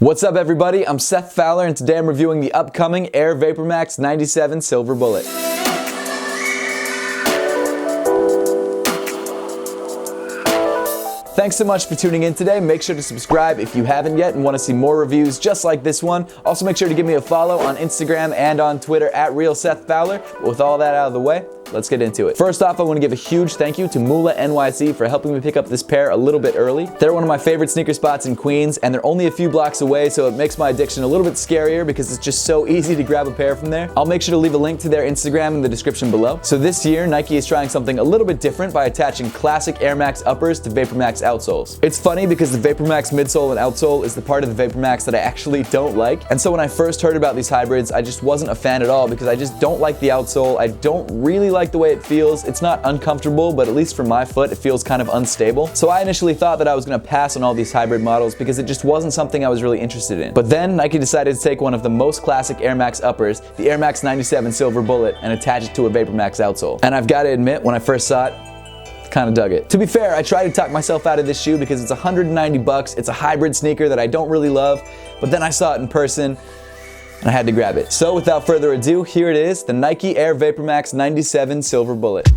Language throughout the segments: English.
What's up everybody, I'm Seth Fowler and today I'm reviewing the upcoming Air Vapormax 97 Silver Bullet. Thanks so much for tuning in today. Make sure to subscribe if you haven't yet and want to see more reviews just like this one. Also make sure to give me a follow on Instagram and on Twitter at @RealSethFowler. With all that out of the way, let's get into it. First off, I want to give a huge thank you to Mula NYC for helping me pick up this pair a little bit early. They're one of my favorite sneaker spots in Queens and they're only a few blocks away, so it makes my addiction a little bit scarier because it's just so easy to grab a pair from there. I'll make sure to leave a link to their Instagram in the description below. So this year, Nike is trying something a little bit different by attaching classic Air Max uppers to Vapormax outsoles. It's funny because the Vapormax midsole and outsole is the part of the Vapormax that I actually don't like. And so when I first heard about these hybrids, I just wasn't a fan at all because I just don't like the outsole. I don't really like the way it feels. It's not uncomfortable, but at least for my foot, it feels kind of unstable. So I initially thought that I was gonna pass on all these hybrid models because it just wasn't something I was really interested in. But then Nike decided to take one of the most classic Air Max uppers, the Air Max 97 Silver Bullet, and attach it to a Vapormax outsole. And I've got to admit, when I first saw it, kind of dug it. To be fair, I tried to talk myself out of this shoe because it's 190 bucks. It's a hybrid sneaker that I don't really love, but then I saw it in person and I had to grab it. So without further ado, here it is, the Nike Air Vapormax 97 Silver Bullet.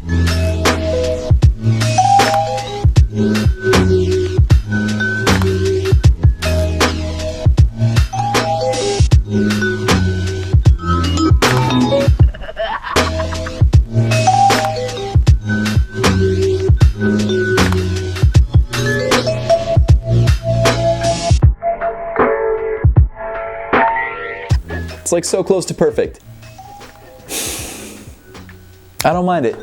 It's like so close to perfect. I don't mind it.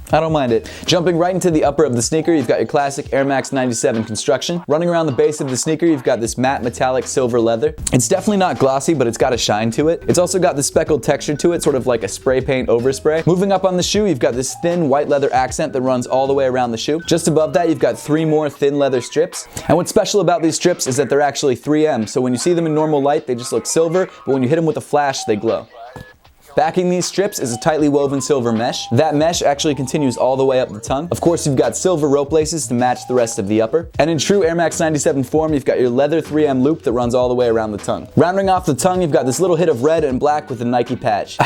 I don't mind it. Jumping right into the upper of the sneaker, you've got your classic Air Max 97 construction. Running around the base of the sneaker, you've got this matte metallic silver leather. It's definitely not glossy, but it's got a shine to it. It's also got this speckled texture to it, sort of like a spray paint overspray. Moving up on the shoe, you've got this thin white leather accent that runs all the way around the shoe. Just above that, you've got 3 more thin leather strips. And what's special about these strips is that they're actually 3M, so when you see them in normal light, they just look silver, but when you hit them with a flash, they glow. Backing these strips is a tightly woven silver mesh. That mesh actually continues all the way up the tongue. Of course, you've got silver rope laces to match the rest of the upper. And in true Air Max 97 form, you've got your leather 3M loop that runs all the way around the tongue. Rounding off the tongue, you've got this little hit of red and black with a Nike patch.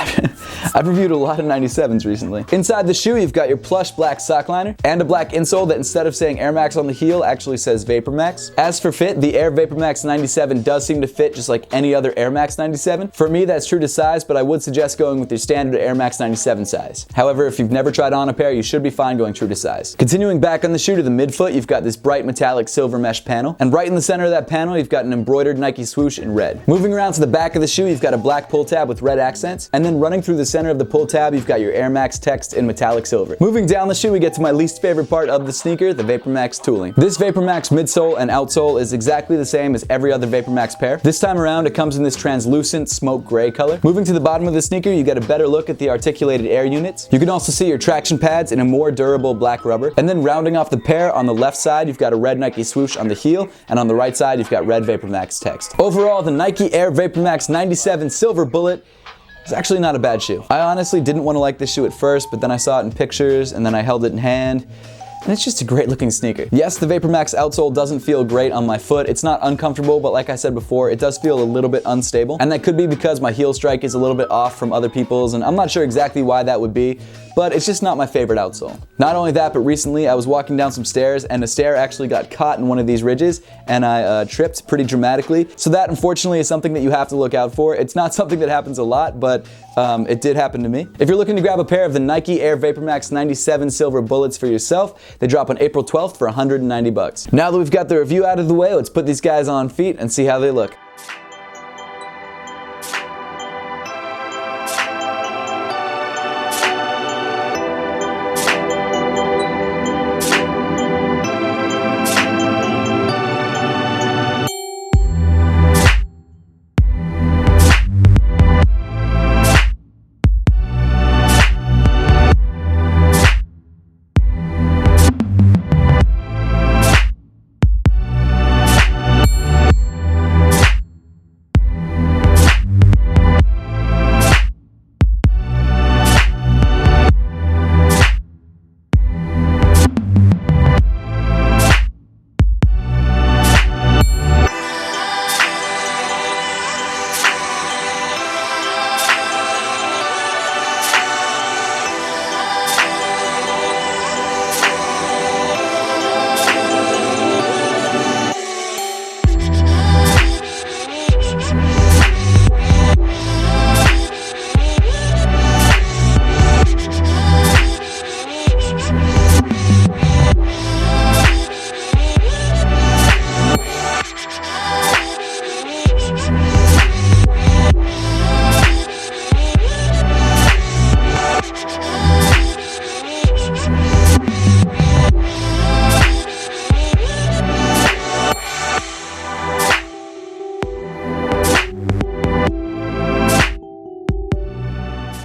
I've reviewed a lot of 97s recently. Inside the shoe, you've got your plush black sock liner and a black insole that instead of saying Air Max on the heel actually says Vapormax. As for fit, the Air Vapormax 97 does seem to fit just like any other Air Max 97. For me, that's true to size, but I would suggest going with your standard Air Max 97 size. However, if you've never tried on a pair, you should be fine going true to size. Continuing back on the shoe to the midfoot, you've got this bright metallic silver mesh panel, and right in the center of that panel, you've got an embroidered Nike swoosh in red. Moving around to the back of the shoe, you've got a black pull tab with red accents, and then running through the center of the pull tab, you've got your Air Max text in metallic silver. Moving down the shoe, we get to my least favorite part of the sneaker, the Vapormax tooling. This Vapormax midsole and outsole is exactly the same as every other Vapormax pair. This time around, it comes in this translucent smoke gray color. Moving to the bottom of the sneaker, you get a better look at the articulated air units. You can also see your traction pads in a more durable black rubber. And then rounding off the pair, on the left side, you've got a red Nike swoosh on the heel, and on the right side, you've got red Vapormax text. Overall, the Nike Air Vapormax 97 Silver Bullet is actually not a bad shoe. I honestly didn't want to like this shoe at first, but then I saw it in pictures, and then I held it in hand, and it's just a great looking sneaker. Yes, the Vapormax outsole doesn't feel great on my foot. It's not uncomfortable, but like I said before, it does feel a little bit unstable. And that could be because my heel strike is a little bit off from other people's, and I'm not sure exactly why that would be, but it's just not my favorite outsole. Not only that, but recently I was walking down some stairs and a stair actually got caught in one of these ridges and I tripped pretty dramatically. So that unfortunately is something that you have to look out for. It's not something that happens a lot, but it did happen to me. If you're looking to grab a pair of the Nike Air Vapormax 97 Silver Bullets for yourself, they drop on April 12th for 190 bucks. Now that we've got the review out of the way, let's put these guys on feet and see how they look.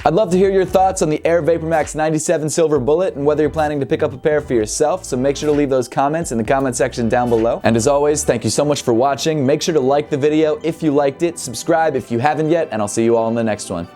I'd love to hear your thoughts on the Air Vapormax 97 Silver Bullet and whether you're planning to pick up a pair for yourself, so make sure to leave those comments in the comment section down below. And as always, thank you so much for watching. Make sure to like the video if you liked it, subscribe if you haven't yet, and I'll see you all in the next one.